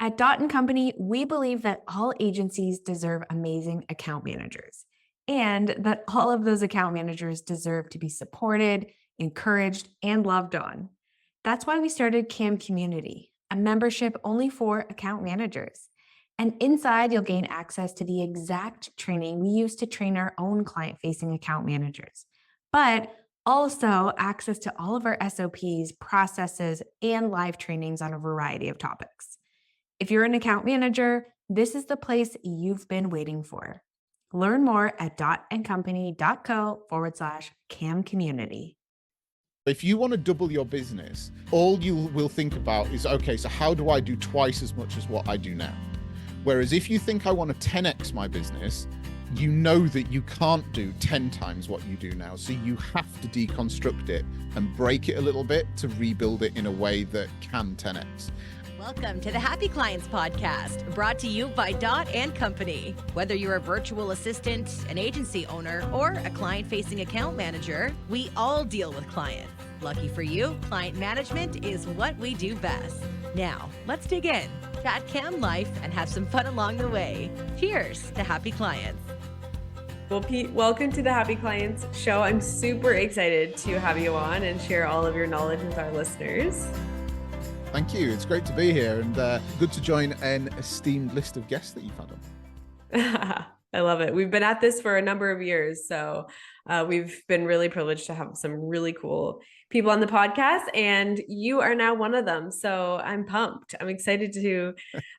At Dot & Company, we believe that all agencies deserve amazing account managers and that all of those account managers deserve to be supported, encouraged, and loved on. That's why we started CAM Community, a membership only for account managers. And inside, you'll gain access to the exact training we use to train our own client-facing account managers, but also access to all of our SOPs, processes, and live trainings on a variety of topics. If you're an account manager, this is the place you've been waiting for. Learn more at dotandcompany.co/CAM community. If you want to double your business, all you will think about is, okay, so how do I do twice as much as what I do now? Whereas if you think I want to 10x my business, you know that you can't do 10 times what you do now. So you have to deconstruct it and break it a little bit to rebuild it in a way that can 10x. Welcome to the Happy Clients Podcast, brought to you by Dot & Company. Whether you're a virtual assistant, an agency owner, or a client-facing account manager, we all deal with clients. Lucky for you, client management is what we do best. Now, let's dig in, chat cam life, and have some fun along the way. Cheers to Happy Clients. Well, Pete, welcome to the Happy Clients show. I'm super excited to have you on and share all of your knowledge with our listeners. Thank you. It's great to be here and good to join an esteemed list of guests that you've had on. I love it. We've been at this for a number of years, so we've been really privileged to have some really cool people on the podcast, and you are now one of them. So I'm pumped. I'm excited to,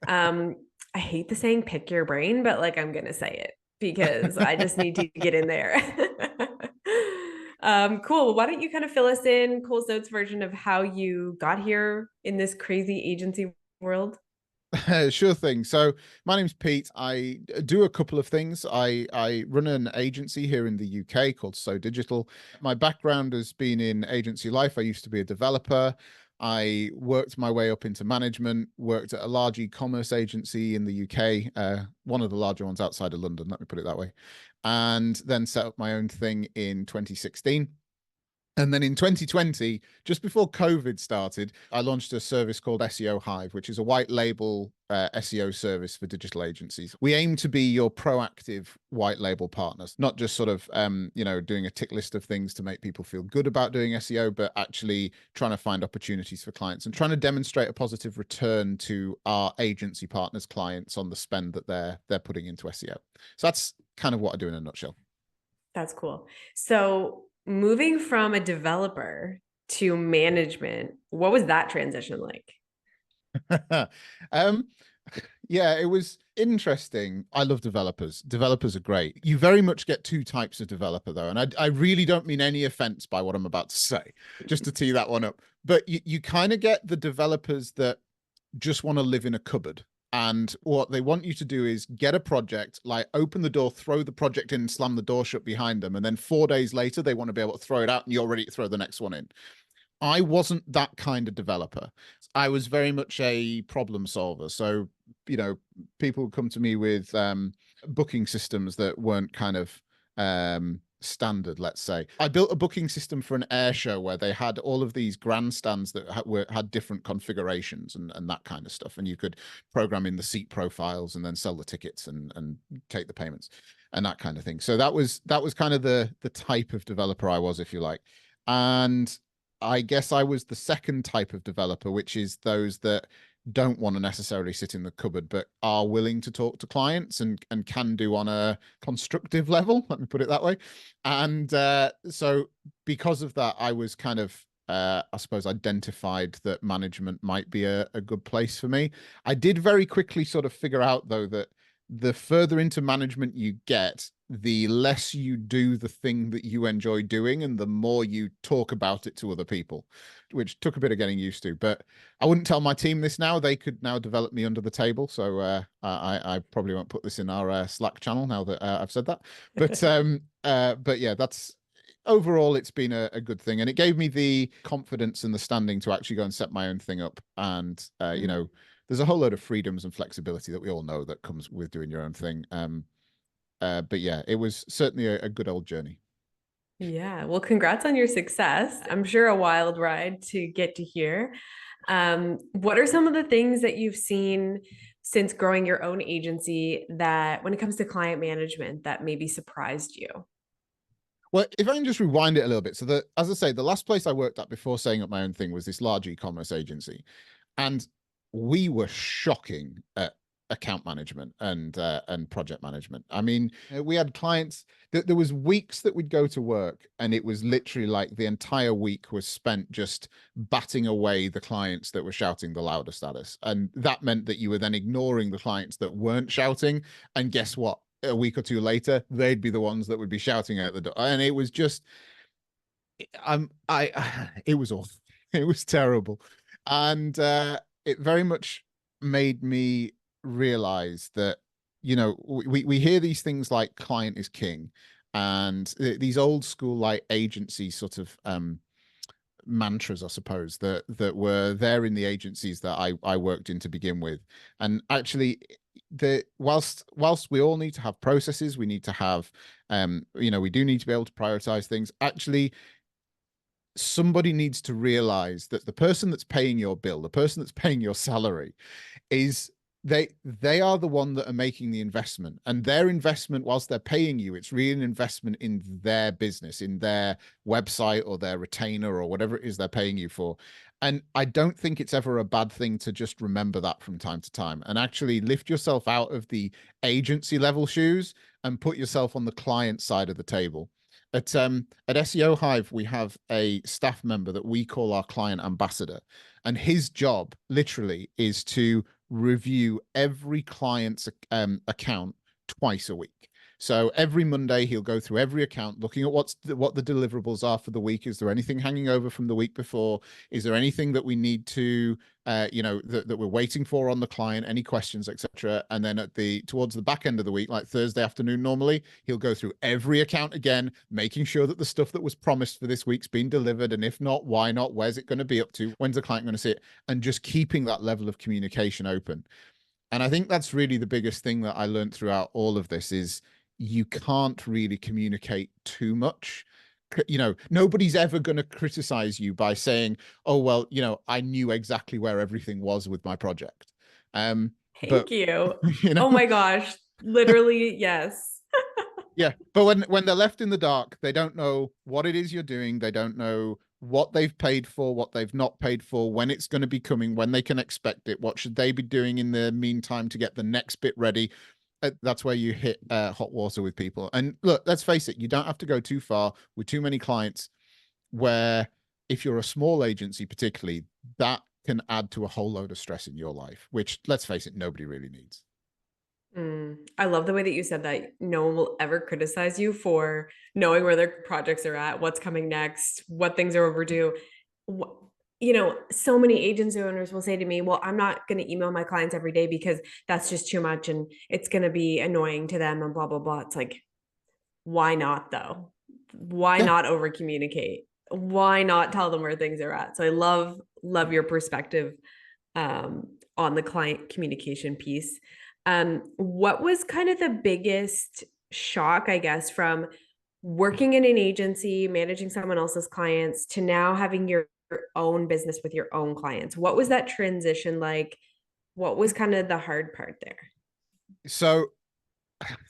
I hate the saying pick your brain, but like I'm going to say it because I just need to get in there. Cool. Why don't you kind of fill us in, Cole's Notes version of how you got here in this crazy agency world? Sure thing. So my name's Pete. I do a couple of things. I run an agency here in the UK called So Digital. My background has been in agency life. I used to be a developer. I worked my way up into management, worked at a large e-commerce agency in the UK, one of the larger ones outside of London, let me put it that way, and then set up my own thing in 2016. And then in 2020, just before COVID started, I launched a service called SEO Hive, which is a white label SEO service for digital agencies. We aim to be your proactive white label partners, not just sort of, doing a tick list of things to make people feel good about doing SEO, but actually trying to find opportunities for clients and trying to demonstrate a positive return to our agency partners' clients on the spend that they're putting into SEO. So that's kind of what I do in a nutshell. That's cool. So moving from a developer to management, what was that transition like? Yeah, it was interesting. I love developers. Developers are great. You very much get two types of developer though. And I really don't mean any offense by what I'm about to say, just to tee that one up. But you kind of get the developers that just want to live in a cupboard. And what they want you to do is get a project, like open the door, throw the project in, and slam the door shut behind them. And then 4 days later, they want to be able to throw it out and you're ready to throw the next one in. I wasn't that kind of developer. I was very much a problem solver. So, people would come to me with booking systems that weren't kind of standard, let's say. I built a booking system for an air show where they had all of these grandstands that had different configurations and that kind of stuff. And you could program in the seat profiles and then sell the tickets and take the payments and that kind of thing. So that was kind of the type of developer I was, if you like. And I guess I was the second type of developer, which is those that don't want to necessarily sit in the cupboard, but are willing to talk to clients and can do on a constructive level, let me put it that way. And so because of that, I was kind of, I suppose, identified that management might be a good place for me. I did very quickly sort of figure out, though, that the further into management you get, the less you do the thing that you enjoy doing and the more you talk about it to other people, which took a bit of getting used to. But I wouldn't tell my team this now. They could now develop me under the table. So I probably won't put this in our Slack channel now that I've said that. But yeah, that's overall, it's been a good thing. And it gave me the confidence and the standing to actually go and set my own thing up. And, there's a whole load of freedoms and flexibility that we all know that comes with doing your own thing. But yeah, it was certainly a good old journey. Yeah. Well, congrats on your success. I'm sure a wild ride to get to here. What are some of the things that you've seen since growing your own agency that when it comes to client management that maybe surprised you? Well, if I can just rewind it a little bit. So as I say, the last place I worked at before setting up my own thing was this large e-commerce agency. And we were shocking at account management and project management. I mean, we had clients that there was weeks that we'd go to work and it was literally like the entire week was spent just batting away the clients that were shouting the loudest at us. And that meant that you were then ignoring the clients that weren't shouting. And guess what? A week or two later, they'd be the ones that would be shouting out the door. And it was just, it was awful. It was terrible. And it very much made me realize that, we hear these things like client is king, and these old school like agency sort of mantras, I suppose, that were there in the agencies that I worked in to begin with. And actually, whilst we all need to have processes, we need to have we do need to be able to prioritize things. Actually, somebody needs to realize that the person that's paying your bill, the person that's paying your salary, is they are the one that are making the investment, and their investment, whilst they're paying you, it's really an investment in their business, in their website or their retainer or whatever it is they're paying you for. And I don't think it's ever a bad thing to just remember that from time to time and actually lift yourself out of the agency level shoes and put yourself on the client side of the table. At SEO Hive, we have a staff member that we call our client ambassador, and his job literally is to review every client's account twice a week. So every Monday, he'll go through every account, looking at what the deliverables are for the week. Is there anything hanging over from the week before? Is there anything that we need to, that we're waiting for on the client? Any questions, etc. And then towards the back end of the week, like Thursday afternoon, normally he'll go through every account again, making sure that the stuff that was promised for this week's been delivered. And if not, why not? Where's it going to be up to? When's the client going to see it? And just keeping that level of communication open. And I think that's really the biggest thing that I learned throughout all of this is you can't really communicate too much. Nobody's ever going to criticize you by saying, oh, well, I knew exactly where everything was with my project. Thank you. Oh my gosh. Literally, yes. Yeah. But when they're left in the dark, they don't know what it is you're doing. They don't know what they've paid for, what they've not paid for, when it's going to be coming, when they can expect it, what should they be doing in the meantime to get the next bit ready. That's where you hit hot water with people. And look, let's face it, you don't have to go too far with too many clients, where if you're a small agency particularly, that can add to a whole load of stress in your life, which, let's face it, nobody really needs. I love the way that you said that no one will ever criticize you for knowing where their projects are at, what's coming next, what things are overdue. So many agency owners will say to me, well, I'm not going to email my clients every day because that's just too much and it's going to be annoying to them and blah, blah, blah. It's like, why not though? Why not over communicate? Why not tell them where things are at? So I love your perspective on the client communication piece. What was kind of the biggest shock, I guess, from working in an agency, managing someone else's clients to now having your own business with your own clients? What was that transition like? What was kind of the hard part there? So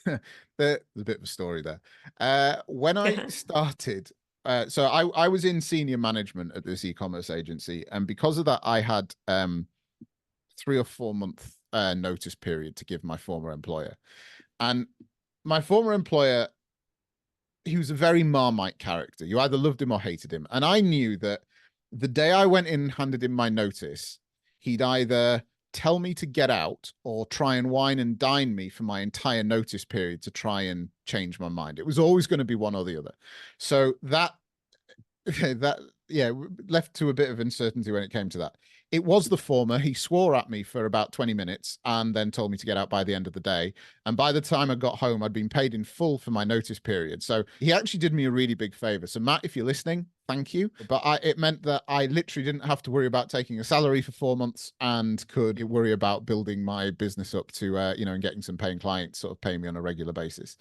there's a bit of a story there. When I started, so I was in senior management at this e-commerce agency, and because of that, I had 3 or 4 month notice period to give my former employer. And my former employer, he was a very Marmite character. You either loved him or hated him. And I knew that the day I went in and handed him my notice, he'd either tell me to get out or try and wine and dine me for my entire notice period to try and change my mind. It was always going to be one or the other. So that left to a bit of uncertainty when it came to that. It was the former. He swore at me for about 20 minutes and then told me to get out by the end of the day. And by the time I got home, I'd been paid in full for my notice period. So he actually did me a really big favor. So Matt, if you're listening, thank you. But it meant that I literally didn't have to worry about taking a salary for 4 months and could worry about building my business up to, and getting some paying clients sort of pay me on a regular basis.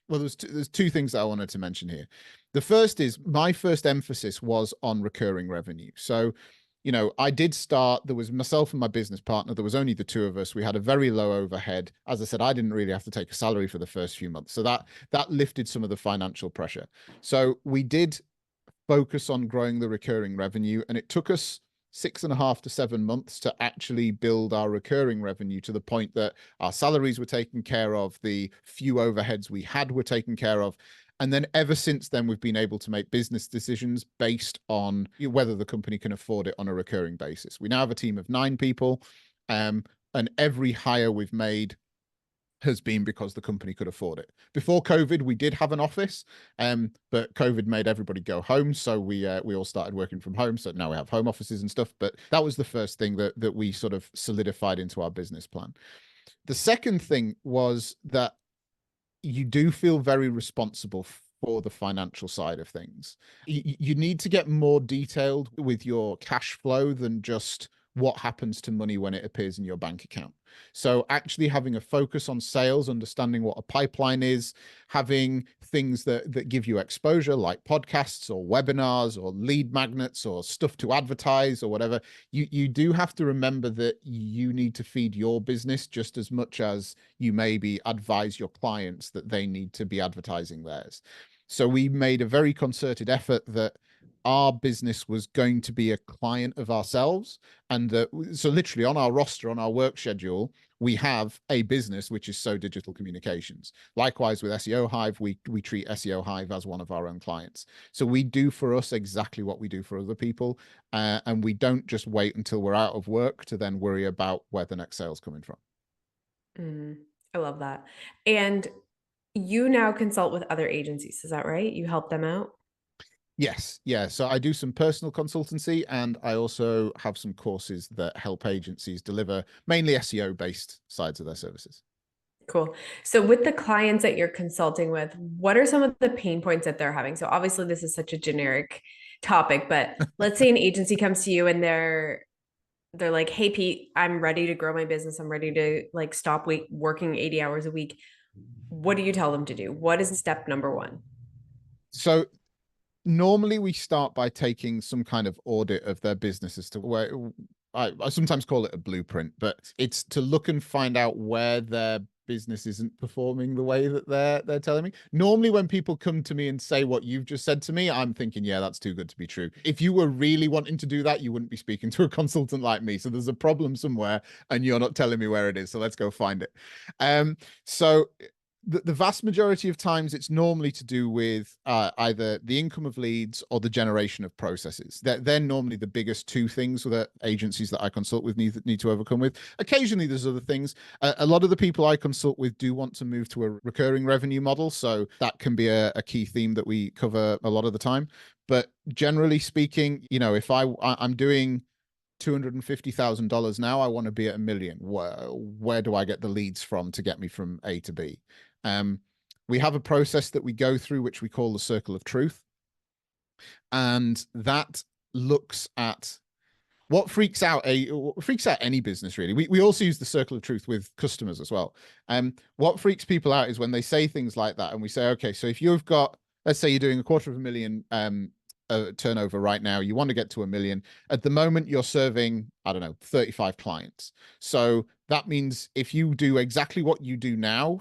Well, there's two things that I wanted to mention here. The first is my first emphasis was on recurring revenue. So I did start, there was myself and my business partner. There was only the two of us. We had a very low overhead. As I said, I didn't really have to take a salary for the first few months. So that lifted some of the financial pressure. So we did focus on growing the recurring revenue, and it took us 6.5 to 7 months to actually build our recurring revenue to the point that our salaries were taken care of, the few overheads we had were taken care of. And then ever since then, we've been able to make business decisions based on whether the company can afford it on a recurring basis. We now have a team of 9 people, and every hire we've made has been because the company could afford it. Before COVID, we did have an office, but COVID made everybody go home. So we all started working from home. So now we have home offices and stuff. But that was the first thing that we sort of solidified into our business plan. The second thing was that you do feel very responsible for the financial side of things. You need to get more detailed with your cash flow than just what happens to money when it appears in your bank account. So actually having a focus on sales, understanding what a pipeline is, having things that give you exposure like podcasts or webinars or lead magnets or stuff to advertise or whatever. You do have to remember that you need to feed your business just as much as you maybe advise your clients that they need to be advertising theirs. So we made a very concerted effort that our business was going to be a client of ourselves. And so literally on our roster, on our work schedule, we have a business, which is So Digital Communications. Likewise with SEO Hive, we treat SEO Hive as one of our own clients. So we do for us exactly what we do for other people. And we don't just wait until we're out of work to then worry about where the next sale's coming from. I love that. And you now consult with other agencies, is that right? You help them out? Yes. Yeah. So I do some personal consultancy, and I also have some courses that help agencies deliver mainly SEO based sides of their services. Cool. So with the clients that you're consulting with, what are some of the pain points that they're having? So obviously this is such a generic topic, but let's say an agency comes to you and they're like, "Hey Pete, I'm ready to grow my business. I'm ready to like stop working 80 hours a week." What do you tell them to do? What is step number 1? So normally we start by taking some kind of audit of their business as to where I sometimes call it a blueprint, but it's to look and find out where their business isn't performing the way that they're telling me. Normally when people come to me and say what you've just said to me, I'm thinking, yeah, that's too good to be true. If you were really wanting to do that, you wouldn't be speaking to a consultant like me. So there's a problem somewhere and you're not telling me where it is. So let's go find it. So the vast majority of times it's normally to do with either the income of leads or the generation of processes. They're normally the biggest two things that agencies that I consult with need to overcome with. Occasionally there's other things. A lot of the people I consult with do want to move to a recurring revenue model. So that can be a key theme that we cover a lot of the time. But generally speaking, if I'm doing $250,000 now, I want to be at $1 million. Where do I get the leads from to get me from A to B? We have a process that we go through, which we call the circle of truth. And that looks at what freaks out any business, really. We also use the circle of truth with customers as well. What freaks people out is when they say things like that. And we say, okay, so if you've got, let's say you're doing $250,000 turnover right now, you want to get to $1 million. At the moment, you're serving, I don't know, 35 clients. So that means if you do exactly what you do now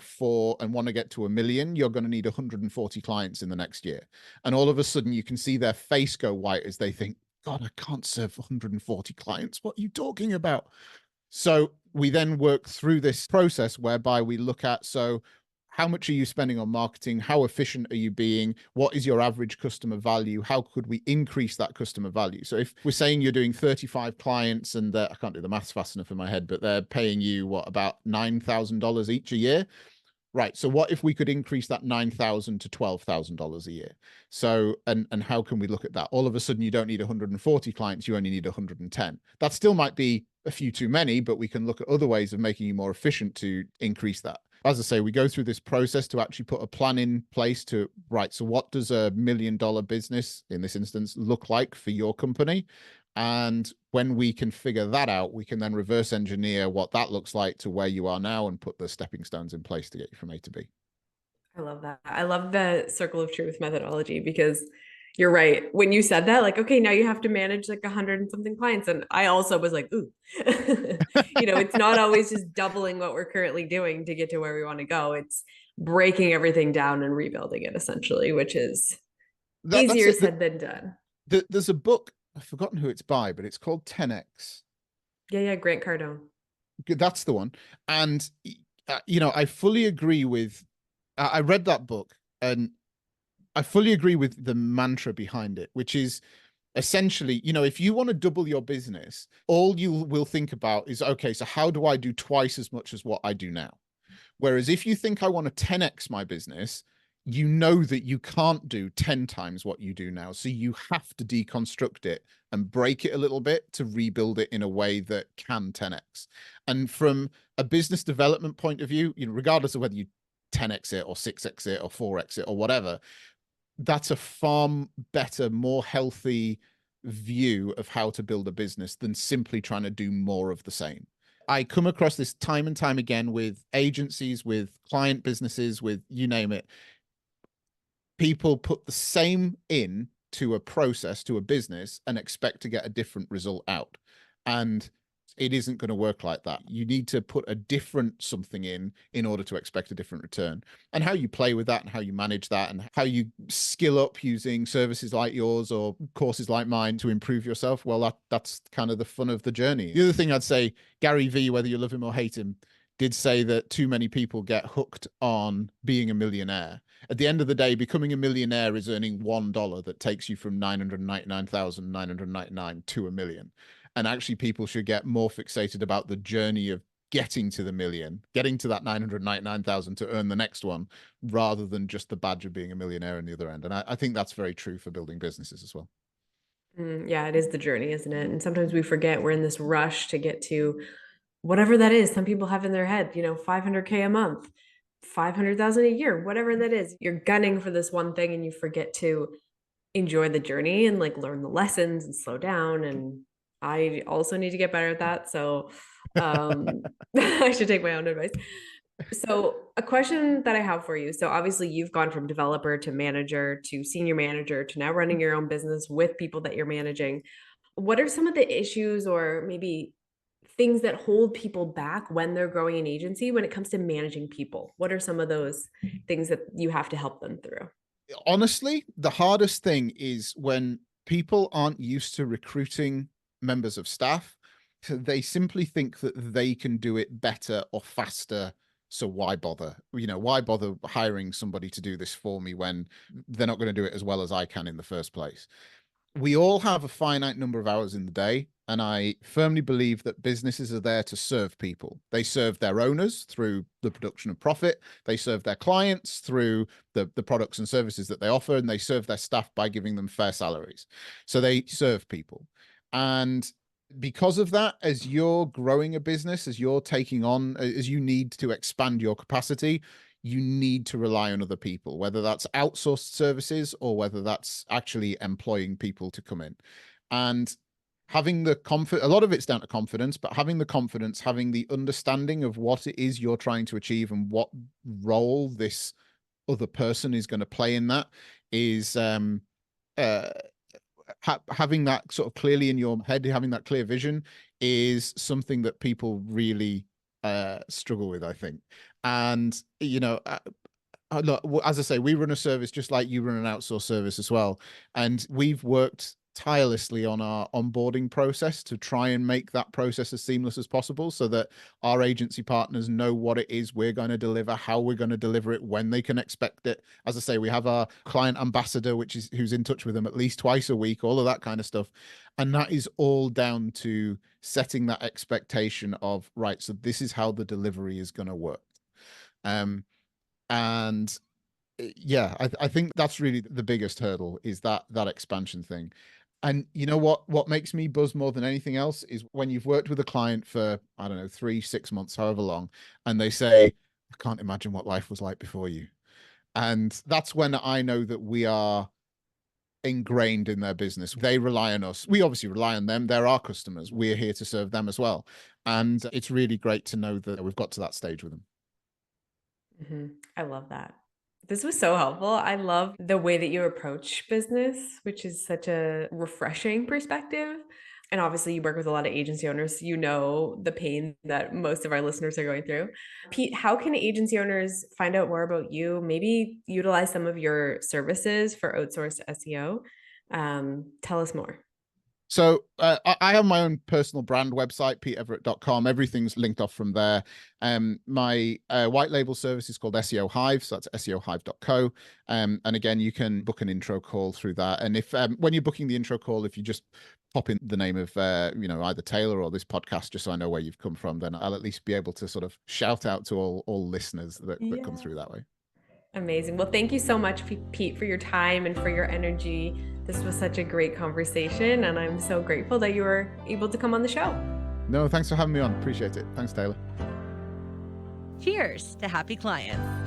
and want to get to $1 million, you're going to need 140 clients in the next year. And all of a sudden you can see their face go white as they think, God, I can't serve 140 clients. What are you talking about? So we then work through this process whereby we look at, so how much are you spending on marketing? How efficient are you being? What is your average customer value? How could we increase that customer value? So if we're saying you're doing 35 clients and I can't do the maths fast enough in my head, but they're paying you about $9,000 each a year. Right. So what if we could increase that $9,000 to $12,000 a year? So, and how can we look at that? All of a sudden, you don't need 140 clients, you only need 110. That still might be a few too many, but we can look at other ways of making you more efficient to increase that. As I say, we go through this process to actually put a plan in place to, right, so what does $1 million business, in this instance, look like for your company? And when we can figure that out, we can then reverse engineer what that looks like to where you are now and put the stepping stones in place to get you from A to B. I love that. I love the circle of truth methodology because You're right. When you said that, like, okay, now you have to manage like 100 and something clients. And I also was like, ooh, it's not always just doubling what we're currently doing to get to where we want to go. It's breaking everything down and rebuilding it essentially, which is That's easier it. said than done. There's a book, I've forgotten who it's by, but it's called 10X. Yeah, Grant Cardone. That's the one. And, I fully agree with, I read that book and I fully agree with the mantra behind it, which is essentially, if you want to double your business, all you will think about is, okay, so how do I do twice as much as what I do now? Whereas if you think I want to 10x my business, you know that you can't do 10 times what you do now. So you have to deconstruct it and break it a little bit to rebuild it in a way that can 10x. And from a business development point of view, regardless of whether you 10x it or 6x it or 4x it or whatever, that's a far better, more healthy view of how to build a business than simply trying to do more of the same. I come across this time and time again with agencies, with client businesses, with you name it. People put the same in to a process, to a business, and expect to get a different result out. And it isn't going to work like that. You need to put a different something in order to expect a different return. And how you play with that and how you manage that and how you skill up using services like yours or courses like mine to improve yourself, well, that's kind of the fun of the journey. The other thing I'd say, Gary Vee, whether you love him or hate him, did say that too many people get hooked on being a millionaire. At the end of the day, becoming a millionaire is earning $1 that takes you from 999,999 to $1 million. And actually, people should get more fixated about the journey of getting to the million, getting to that 999,000 to earn the next one, rather than just the badge of being a millionaire on the other end. And I think that's very true for building businesses as well. Yeah, it is the journey, isn't it? And sometimes we forget we're in this rush to get to whatever that is. Some people have in their head, 500K a month, 500,000 a year, whatever that is. You're gunning for this one thing and you forget to enjoy the journey and like learn the lessons and slow down. And I also need to get better at that. So I should take my own advice. So a question that I have for you. So obviously you've gone from developer to manager to senior manager to now running your own business with people that you're managing. What are some of the issues or maybe things that hold people back when they're growing an agency when it comes to managing people? What are some of those things that you have to help them through? Honestly, the hardest thing is when people aren't used to recruiting members of staff. They simply think that they can do it better or faster. So why bother? Why bother hiring somebody to do this for me when they're not going to do it as well as I can in the first place? We all have a finite number of hours in the day. And I firmly believe that businesses are there to serve people. They serve their owners through the production of profit. They serve their clients through the products and services that they offer. And they serve their staff by giving them fair salaries. So they serve people. And because of that, as you're growing a business, as you're taking on, as you need to expand your capacity, you need to rely on other people, whether that's outsourced services or whether that's actually employing people to come in. And having the confidence, a lot of it's down to confidence, but having the confidence, having the understanding of what it is you're trying to achieve and what role this other person is going to play in that is having that sort of clearly in your head, having that clear vision is something that people really struggle with, I think. And, look, as I say, we run a service just like you run an outsourced service as well. And we've worked tirelessly on our onboarding process to try and make that process as seamless as possible so that our agency partners know what it is we're going to deliver, how we're going to deliver it, when they can expect it. As I say, we have our client ambassador, who's in touch with them at least twice a week, all of that kind of stuff. And that is all down to setting that expectation of, right, so this is how the delivery is going to work. And yeah, I think that's really the biggest hurdle is that expansion thing. And you know what makes me buzz more than anything else is when you've worked with a client for, I don't know, 3-6 months, however long, and they say, I can't imagine what life was like before you. And that's when I know that we are ingrained in their business. They rely on us. We obviously rely on them. They're our customers. We're here to serve them as well. And it's really great to know that we've got to that stage with them. I love that. This was so helpful. I love the way that you approach business, which is such a refreshing perspective. And obviously, you work with a lot of agency owners, so you know the pain that most of our listeners are going through. Pete, how can agency owners find out more about you? Maybe utilize some of your services for outsourced SEO. Tell us more. So I have my own personal brand website, peteeveritt.com. Everything's linked off from there. My white label service is called SEO Hive, so that's seohive.co. And again, you can book an intro call through that. And if when you're booking the intro call, if you just pop in the name of either Taylor or this podcast, just so I know where you've come from, then I'll at least be able to sort of shout out to all listeners that come through that way. Amazing. Well, thank you so much, Pete, for your time and for your energy. This was such a great conversation, and I'm so grateful that you were able to come on the show. No, thanks for having me on. Appreciate it. Thanks, Taylor. Cheers to happy clients.